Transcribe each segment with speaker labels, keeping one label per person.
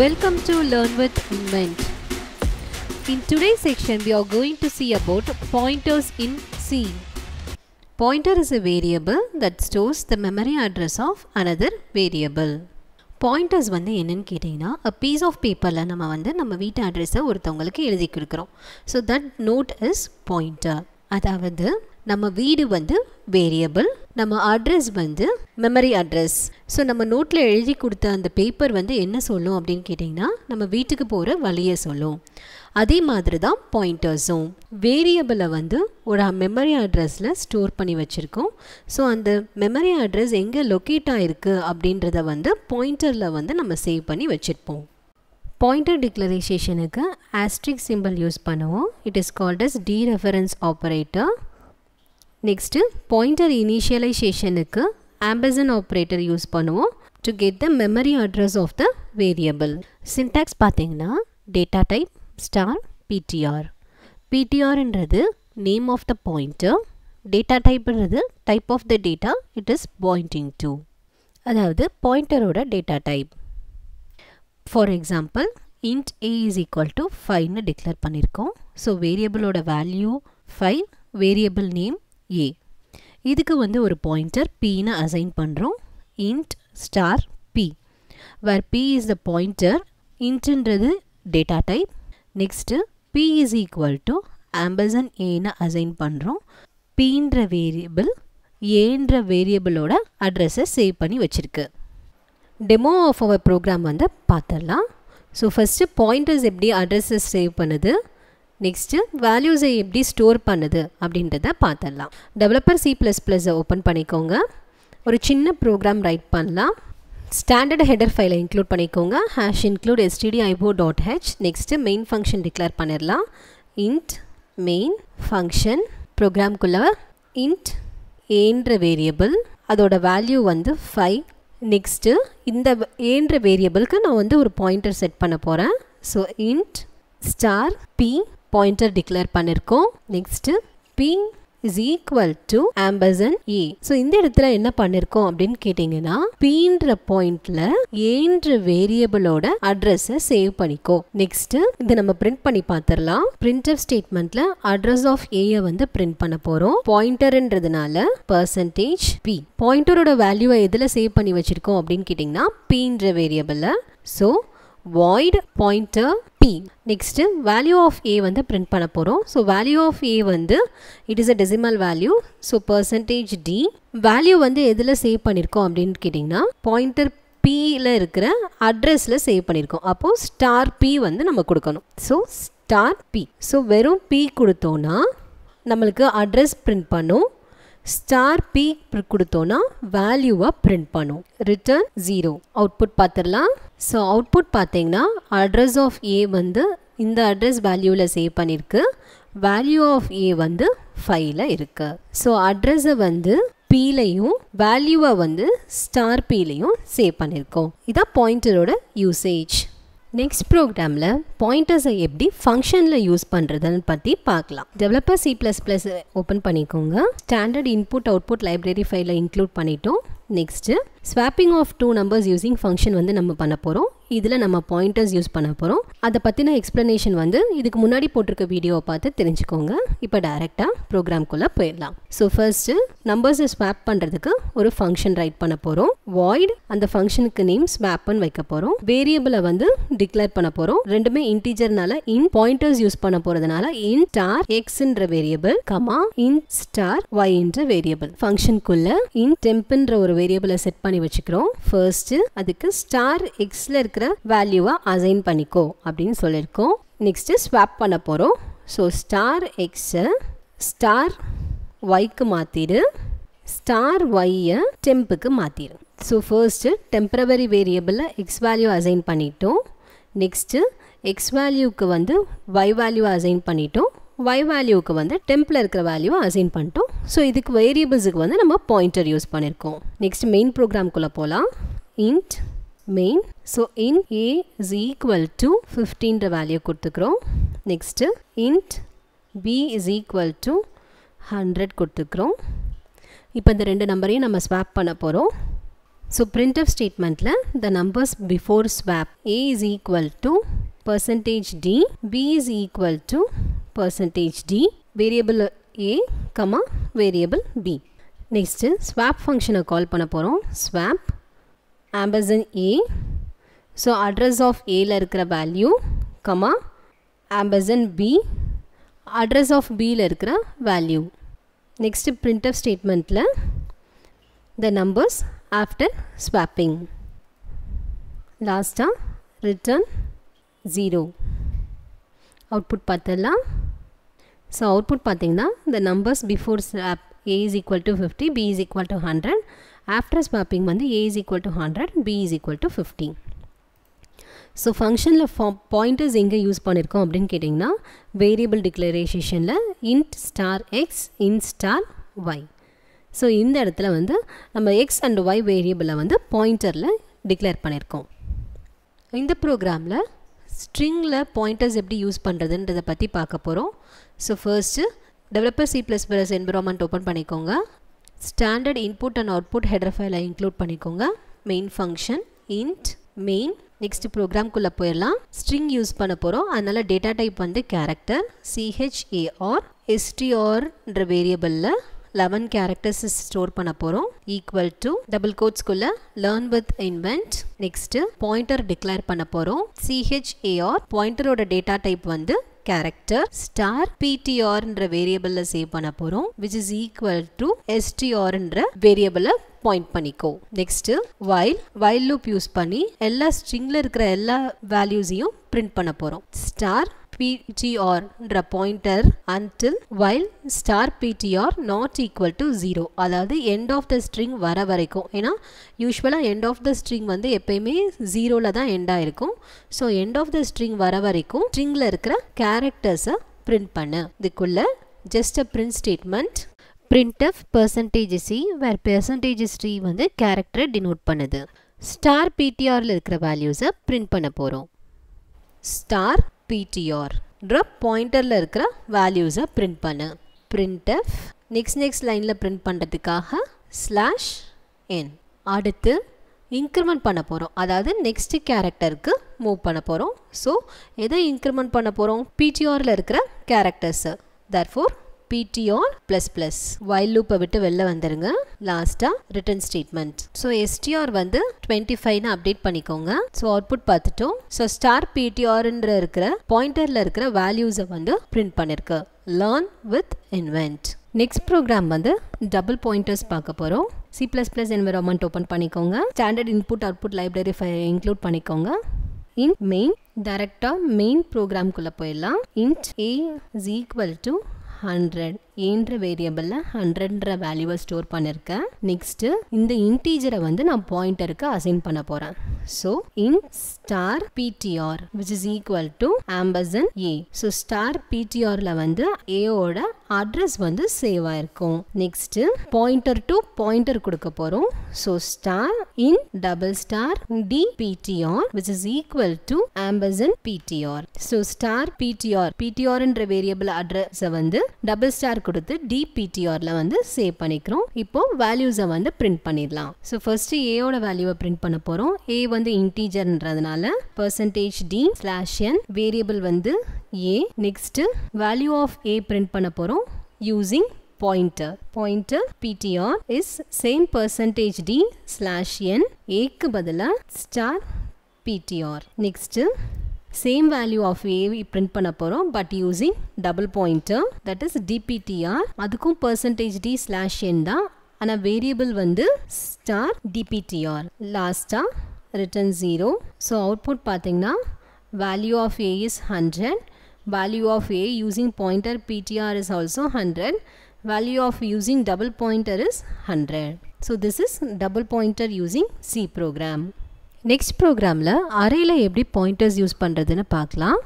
Speaker 1: Welcome to Learn with Invent. In today's section, we are going to see about pointers in C. Pointer is a variable that stores the memory address of another variable. Pointers வந்து என்னன்னு கேட்டிங்கன்னா a piece of paperல நம்ம வீட்டு அட்ரஸை ஒருத்தவங்களுக்கு எழுதி கொடுக்குறோம். So that note is pointer. அதாவது நம்ம வீடு வந்து வேரியபிள், நம்ம அட்ரஸ் வந்து மெமரி அட்ரஸ். ஸோ நம்ம நோட்டில் எழுதி கொடுத்த அந்த பேப்பர் வந்து என்ன சொல்லும் அப்படின்னு கேட்டிங்கன்னா நம்ம வீட்டுக்கு போகிற வழியை சொல்லும். அதே மாதிரி தான் பாயிண்டர்ஸும் வேரியபிளை வந்து ஒரு மெமரி அட்ரஸில் ஸ்டோர் பண்ணி வச்சுருக்கோம். ஸோ அந்த மெமரி அட்ரஸ் எங்கே லொக்கேட் ஆகிருக்கு அப்படின்றத வந்து பாயிண்டரில் வந்து நம்ம சேவ் பண்ணி வச்சுருப்போம். பாயிண்டர் டிக்ளரேஷனுக்கு ஆஸ்ட்ரிக் சிம்பிள் யூஸ் பண்ணுவோம். It is called as dereference operator. Next pointer இனிஷியலைசேஷனுக்கு ஆம்பர்சன் ஆப்ரேட்டர் யூஸ் பண்ணுவோம் to get the memory address of the variable. Syntax பார்த்தீங்கன்னா டேட்டா டைப் ஸ்டார் பிடிஆர். பிடிஆர்ன்றது name of the pointer, data டைப்ன்றது type of the data it is pointing to, அதாவது பாயிண்டரோட data type. For example int a is equal to 5ன்னு declare பண்ணியிருக்கோம். So வேரியபிளோட value 5, variable name a. இதுக்கு வந்து ஒரு பாயிண்டர் pன்னு அசைன் பண்ணுறோம். int star p, where p is the pointer, intன்றது data type. Next p is equal to ampersand aன்னு அசைன் பண்ணுறோம். pன்ற வேரியபிள் aன்ற வேரியபிளோட அட்ரஸை சேவ் பண்ணி வச்சுருக்கு. டெமோ ஆஃப் அவர் ப்ரோக்ராம் வந்து பார்த்துடலாம். ஸோ ஃபஸ்ட்டு பாயிண்டர்ஸ் எப்படி அட்ரஸை சேவ் பண்ணுது, நெக்ஸ்ட்டு வேல்யூஸை எப்படி ஸ்டோர் பண்ணுது அப்படின்றத பார்த்துடலாம். டெவலப்பர் C++ஐ ஓப்பன் பண்ணிக்கோங்க. ஒரு சின்ன ப்ரோக்ராம் ரைட் பண்ணலாம். ஸ்டாண்டர்ட் ஹெடர் ஃபைலை இன்க்ளூட் பண்ணிக்கோங்க. #include stdio.h. Next main function declare பண்ணிடலாம். int main ஃபங்க்ஷன் ப்ரோக்ராம்குள்ளே int aன்ற வேரியபிள், அதோட வேல்யூ வந்து 5. நெக்ஸ்ட்டு இந்த ஏன்ற வேரியபிளுக்கு நான் வந்து ஒரு பாயிண்டர் செட் பண்ண போகிறேன். So int star p pointer declare பண்ணியிருக்கோம். Next p is equal to ampersand a. So இந்த இடத்துல என்ன பண்ணியிருக்கோம் அப்படின்னு கேட்டிங்கன்னா pன்ற பாயிண்டில் ஏன்ற வேரியபிளோட அட்ரஸை சேவ் பண்ணிக்கோ. நெக்ஸ்ட்டு இதை நம்ம பிரிண்ட் பண்ணி பார்த்துடலாம். printf ஸ்டேட்மெண்ட்டில் அட்ரஸ் ஆஃப் ஏயை வந்து பிரிண்ட் பண்ண போகிறோம். பாயிண்டர்ன்றதுனால %p. பாயிண்டரோட வேல்யூவை எதில் சேவ் பண்ணி வச்சுருக்கோம் அப்படின்னு கேட்டிங்கன்னா pன்ற வேரியபிளில். So void pointer p. Next value of a வந்து பிரிண்ட் பண்ண போகிறோம். ஸோ வேல்யூ ஆஃப் a வந்து it is a decimal value. So %d. Value வந்து எதில் சேவ் பண்ணியிருக்கோம் அப்படின்னு கேட்டிங்கன்னா பாயிண்டர் pயில் இருக்கிற அட்ரஸில் சேவ் பண்ணியிருக்கோம். அப்போது ஸ்டார் p வந்து நம்ம கொடுக்கணும். So star p. ஸோ வெறும் p கொடுத்தோன்னா நம்மளுக்கு அட்ரஸ் பிரிண்ட் பண்ணும். ஸ்டார் p கொடுத்தோன்னா வேல்யூவை பிரிண்ட் பண்ணும். ரிட்டர்ன் 0. அவுட்புட் பார்த்துடலாம். ஸோ அவுட்புட் பார்த்தீங்கன்னா அட்ரஸ் ஆஃப் a வந்து இந்த அட்ரஸ் வேல்யூவில் சேவ் பண்ணியிருக்கு. வேல்யூ ஆஃப் a வந்து 5ல் இருக்குது. ஸோ அட்ரஸை வந்து pலையும் வேல்யூவை வந்து ஸ்டார் pலையும் சேவ் பண்ணியிருக்கோம். இதான் பாயிண்டரோட யூசேஜ். நெக்ஸ்ட் ப்ரோக்ராமில் பாயிண்டர்ஸை எப்படி ஃபங்க்ஷனில் யூஸ் பண்ணுறதுன்னு பற்றி பார்க்கலாம். டெவலப்பர் C++ ஓப்பன் பண்ணிக்கோங்க. ஸ்டாண்டர்ட் இன்புட் அவுட்புட் லைப்ரரி ஃபைலை இன்க்ளூட் பண்ணிட்டோம். Next swapping of 2 numbers using function வந்து நம்ம பண்ண போகிறோம். இதில் நம்ம பாயிண்டர்ஸ் யூஸ் பண்ண போகிறோம். அதை பற்றின எக்ஸ்ப்ளனேஷன் வந்து இதுக்கு முன்னாடி போட்டிருக்க வீடியோவை பார்த்து தெரிஞ்சுக்கோங்க. இப்போ டைரெக்டாக ப்ரோக்ராம்குள்ளே போயிடலாம். ஸோ ஃபர்ஸ்ட்டு நம்பர்ஸை ஸ்வாப் பண்ணுறதுக்கு ஒரு ஃபங்க்ஷன் ரைட் பண்ண போகிறோம். void அந்த ஃபங்க்ஷனுக்கு நேம் ஸ்வாப்னு வைக்க போகிறோம். வேரியபிளை வந்து டிக்ளேர் பண்ண போகிறோம். ரெண்டுமே இன்டீஜர்னால இன் பாயிண்டர்ஸ் யூஸ் பண்ண போகிறதுனால இன் ஸ்டார் எக்ஸ்ன்ற வேரியபிள் கமா இன் ஸ்டார் ஒய்ன்ற வேரியபிள். ஃபங்க்ஷனுக்குள்ள இன் டெம்ப்ன்ற ஒரு வேரியபிளை செட் பண்ணி வச்சுக்கிறோம். ஃபர்ஸ்ட்டு அதுக்கு ஸ்டார் எக்ஸில் இருக்கிற வேல்யூவை அசைன் பண்ணிக்கோ அப்படின்னு சொல்லியிருக்கோம். நெக்ஸ்ட்டு ஸ்வாப் பண்ண போகிறோம். ஸோ ஸ்டார் எக்ஸை ஸ்டார் ஒய்க்கு மாற்றிடு, ஸ்டார் ஒய்யை டெம்புக்கு மாற்றிடு. ஸோ ஃபர்ஸ்ட்டு டெம்பரவரி வேரியபிளில் எக்ஸ் வேல்யூ அசைன் பண்ணிட்டோம். நெக்ஸ்ட்டு எக்ஸ் வேல்யூக்கு வந்து ஒய் வேல்யூ அசைன் பண்ணிட்டோம். y வேல்யூக்கு வந்து டெம்பில் இருக்கிற வேல்யூவை அசைன் பண்ணிட்டோம். ஸோ இதுக்கு வேரியபிள்ஸுக்கு வந்து நம்ம பாயிண்டர் யூஸ் பண்ணியிருக்கோம். நெக்ஸ்ட் மெயின் ப்ரோக்ராம்குள்ளே போகலாம். int main. So int a is equal to 15ன்ற வேல்யூ கொடுத்துக்கிறோம். Next int b is equal to 100 கொடுத்துக்கிறோம். இப்போ இந்த ரெண்டு நம்பரையும் நம்ம ஸ்வாப் பண்ண போகிறோம். So printf statement la the numbers before swap a is equal to %d, b is equal to %d, variable a comma variable b. Next swap function call பண்ண போறோம். swap ampersand a, so address of a la இருக்கிற value comma ampersand b, address of b la இருக்கிற value. Next printf statement la the numbers after swapping. Last return 0. Output பார்த்தலாம். So output பார்த்தீங்கன்னா the numbers before swap a is equal to 50, b is equal to 100. After swapping வந்து a is equal to 100, b is equal to 50. So functionல pointers எங்க use பண்ணிருக்கோம் அப்படினு கேட்டிங்கனா variable declarationல int star x, int star y. So இந்த இடத்துல வந்து நம்ம x and y variable வந்து pointerல declare பண்ணிருக்கோம். இந்த ப்ரோக்ராம்ல stringல pointers எப்படி யூஸ் பண்றதுன்றத பத்தி பார்க்க போறோம். So first developer C++ environment open பண்ணிக்கோங்க. Standard input and output header file include பண்ணிக்கோங்க. Main function int main. Next program குள்ள போயிரலாம். String யூஸ் பண்ண போறோம். அதனால data type வந்து character, char str என்ற variableல 11 characters store பண்ண போறோம். equal to double quotes குள்ள learn with invent. next pointer declare பண்ண போறோம். char pointer ஓட data type வந்து character star ptr என்ற variableல சேவ் பண்ண போறோம், which is equal to str என்ற variableல பாயிண்ட் பண்ணிக்கோ. next while loop யூஸ் பண்ணி எல்லா stringல இருக்கிற எல்லா valuesையும் print பண்ண போறோம். star ptr என்ற pointer until while star ptr not equal to 0, அதாவது end of the string வர வரைக்கும். ஏனா யூசுவலா end of the string வந்து எப்பவுமே 0ல தான் end ஆயிருக்கும். so end of the string வர வரைக்கும் stringல இருக்கிற characters print பண்ணு. இதுக்குள்ள just a print statement printf %c where %c வந்து character denote பண்ணுது. star ptr ல இருக்கிற values print பண்ண போறோம். star ptr ன்ற pointerல இருக்கிற values print பண்ணு. printf next lineல print பண்றதுக்காக /n. அடுத்து increment பண்ண போறோம், அதாவது next characterக்கு move பண்ண போறோம். so எதை increment பண்ண போறோம்? ptr ல இருக்கிற characters. therefore ptr++. while loop விட்டு வெளில வந்துருங்க. லாஸ்டா return statement. so str வந்து 25 னு அப்டேட் பண்ணிக்கோங்க. so output பார்த்துட்டோம். so star ptr ன்ற இருக்கிற பாயிண்டர்ல இருக்கிற values வந்து print பண்ணிருக்கு. learn with invent. next program வந்து double pointers பார்க்க போறோம். C++ environment open பண்ணிக்கோங்க. standard input output library file include பண்ணிக்கோங்க. int main director main program குள்ள போயிடலாம். int a is equal to 100 என்ற வேரியபிள்ல 100ன்ற வேல்யூவை ஸ்டோர் பண்ணிருக்கேன். நெக்ஸ்ட் இந்த இன்டிஜரை வந்து நான் பாயிண்டருக்கு அசைன் பண்ண போறேன். so int star ptr which is equal to ampersand a. so star ptr ல வந்து a ஓட அட்ரஸ் வந்து சேவ் ஆயிருக்கும். நெக்ஸ்ட் பாயிண்டர் டு பாயிண்டர் கொடுக்க போறோம். so star int double star d ptr which is equal to ampersand ptr. so star ptr என்ற variable address வந்து double star கொடுத்து dptr ல வந்து சேவ் பண்ணிக்கிறோம். இப்போ values வந்து print பண்ணிடலாம். so first a ஓட வேல்யூவை print பண்ண போறோம். a வந்து integerன்றதுனால %d/n வேரியபிள் வந்து a. next value of a print பண்ண போறோம் using pointer ptr is same %d/n a க்கு பதிலா star ptr. next same value of a print பண்ண போறோம் but using double pointer that is dptr. அதுக்கும் %d/n தான், ஆனா வேரியபிள் வந்து star dptr. லாஸ்டா return 0. so output பாத்தீங்கன்னா value of a is 100, value of a using pointer ptr is also 100, value of using double pointer is 100. so this is double pointer using C program. next programல arrayல எப்படி pointers use பண்றதுன்னு பார்க்கலாம்.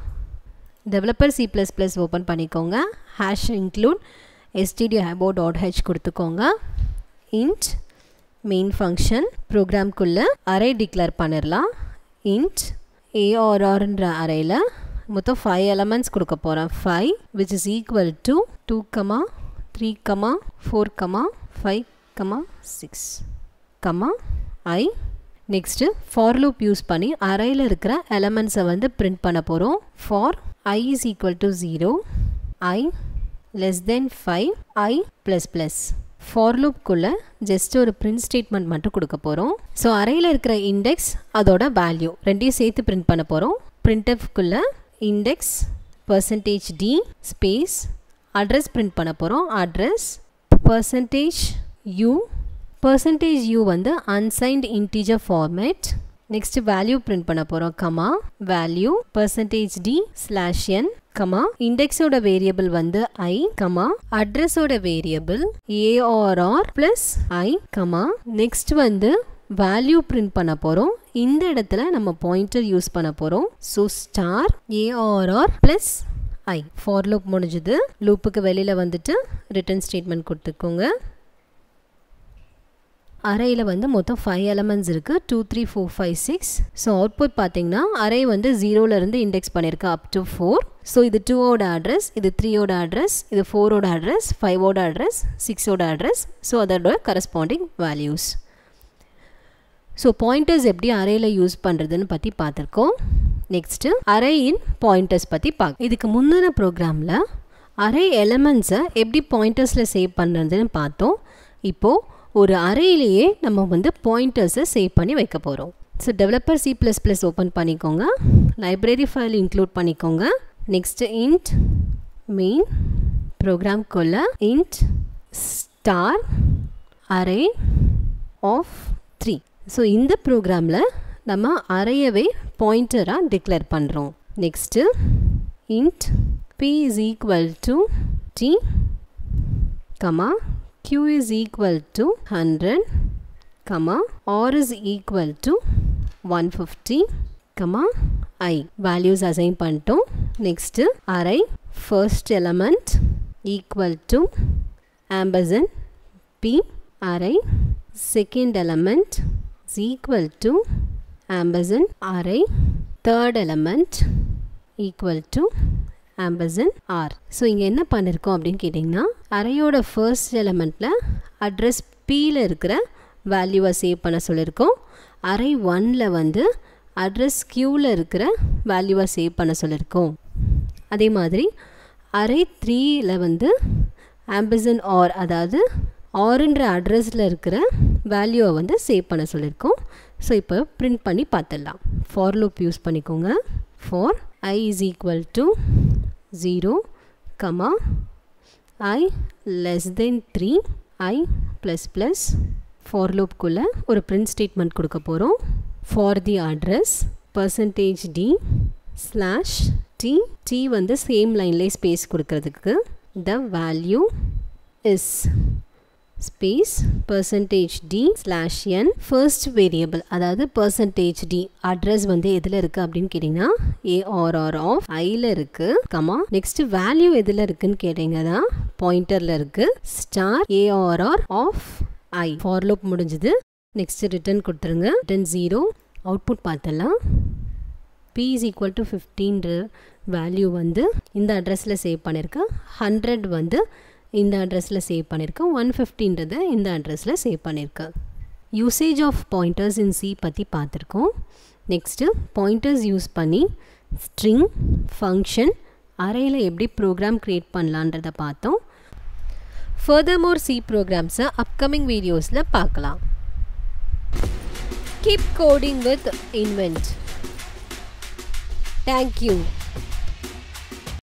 Speaker 1: developer C++ open பண்ணிக்கோங்க. #include stdio.h கொடுத்துக்கோங்க. int main function program குள்ள array declare பண்ணிரலாம். int arr ன்ற arrayல மொத்தம் 5 elements கொடுக்க போறோம். 5 which is equal to 2, 3, 4, 5, 6, I. Next for loop use பண்ணி arrayல இருக்கிற elements வந்து print பண்ண போறோம். For I is equal to 0, I less than 5, I plus plus. For loop குள்ள just ஒரு print statement மட்டும் கொடுக்க போறோம். So arrayல இருக்கிற index அதோட value ரெண்டையும் சேர்த்து print பண்ண போறோம். printf குள்ள index %d space address print பண்ண போறோம். address %u வந்து unsigned integer format. next value print பண்ண போறோம். comma value %d/n comma index ஓட variable வந்து I comma address ஓட variable ARR plus I comma next வந்து value print பண்ண போறோம். இந்த இடத்துல நம்ம pointer யூஸ் பண்ண போறோம். so star ARR plus I. for loop முடிஞ்சது. loopக்கு வெளியில வந்துட்டு return statement கொடுத்துக்கோங்க. arrayல வந்து மொத்தம் 5 elements இருக்கு. 2 3 4 5 6. so output பாத்தீங்கன்னா array வந்து 0ல இருந்து index பண்ணிருக்கு up to 4. so இது 2 ஓட address, இது 3 ஓட address, இது 4 ஓட address, 5 ஓட address, 6 ஓட address. so அதோட corresponding values. so pointers எப்படி arrayல யூஸ் பண்றதுன்னு பத்தி பார்த்திருக்கோம். next array in pointers பத்தி பார்க்க. இதுக்கு முந்தின ப்ரோக்ராம்ல array elements எப்படி pointersல சேவ் பண்றதுன்னு பார்த்தோம். இப்போ ஒரு அரேயிலேயே நம்ம வந்து பாயிண்டர்ஸை சேவ் பண்ணி வைக்க போகிறோம். ஸோ டெவலப்பர் C++ ஓப்பன் பண்ணிக்கோங்க. லைப்ரரி ஃபைல் இன்க்ளூட் பண்ணிக்கோங்க. நெக்ஸ்ட் இன்ட் மெயின் ப்ரோக்ராம்குள்ள int star array of 3. So இந்த ப்ரோக்ராமில் நம்ம அரேயவே பாயிண்டராக டிக்ளேர் பண்ணுறோம். Next int p is equal to t comma q is equal to 100 comma r is equal to 150 comma I. values assign பண்ணிட்டோம். next array first element equal to ampersand p. array second element is equal to ampersand array. third element equal to ampersand r. So இங்கே என்ன பண்ணியிருக்கோம் அப்படின்னு கேட்டிங்கன்னா அரேயோட first எலமெண்ட்டில் address Pயில் இருக்கிற வேல்யூவை save பண்ண சொல்லியிருக்கோம். அரே 1ல் வந்து அட்ரஸ் Qவில் இருக்கிற வேல்யூவை சேவ் பண்ண சொல்லியிருக்கோம். அதே மாதிரி அரே 3ல் வந்து ஆம்பர்சண்ட் ஆர் அதாவது ஆர்ன்ற அட்ரஸில் இருக்கிற வேல்யூவை வந்து சேவ் பண்ண சொல்லியிருக்கோம். ஸோ இப்போ பிரிண்ட் பண்ணி பார்த்துடலாம். ஃபார் லூப் யூஸ் பண்ணிக்கோங்க. For I is equal to 0 comma I less than 3 I plus plus. for loop குள்ள ஒரு print statement கொடுக்க போறோம். for the address %d slash t வந்து same lineல space கொடுக்கிறதுக்கு the value is space %d/n first variable அதாவது %d address வந்து எதில் இருக்கு அப்படின்னு கேட்டிங்கன்னா ARR of Iல இருக்கு கமா நெக்ஸ்ட் வேல்யூ எதில் இருக்குன்னு கேட்டிங்கன்னா பாயிண்டர்ல இருக்கு star ARR of I. for loop முடிஞ்சது. நெக்ஸ்ட் ரிட்டர்ன் கொடுத்துருங்க. ரிட்டர்ன் 0. அவுட்புட் பார்த்தலாம். p is equal to 15 value வந்து இந்த அட்ரஸில் சேவ் பண்ணியிருக்கு. 100 வந்து இந்த அட்ரஸில் சேவ் பண்ணியிருக்கேன். 150ன்றது இந்த அட்ரஸில் சேவ் பண்ணியிருக்கேன். Usage of pointers in C பற்றி பார்த்துருக்கோம். நெக்ஸ்ட்டு பாயிண்டர்ஸ் யூஸ் பண்ணி ஸ்ட்ரிங் ஃபங்க்ஷன் அரேயில் எப்படி ப்ரோக்ராம் க்ரியேட் பண்ணலான்றதை பார்த்தோம். ஃபர்தர்மோர் C ப்ரோக்ராம்ஸை அப்கமிங் வீடியோஸில் பார்க்கலாம். Keep coding with invent. Thank you.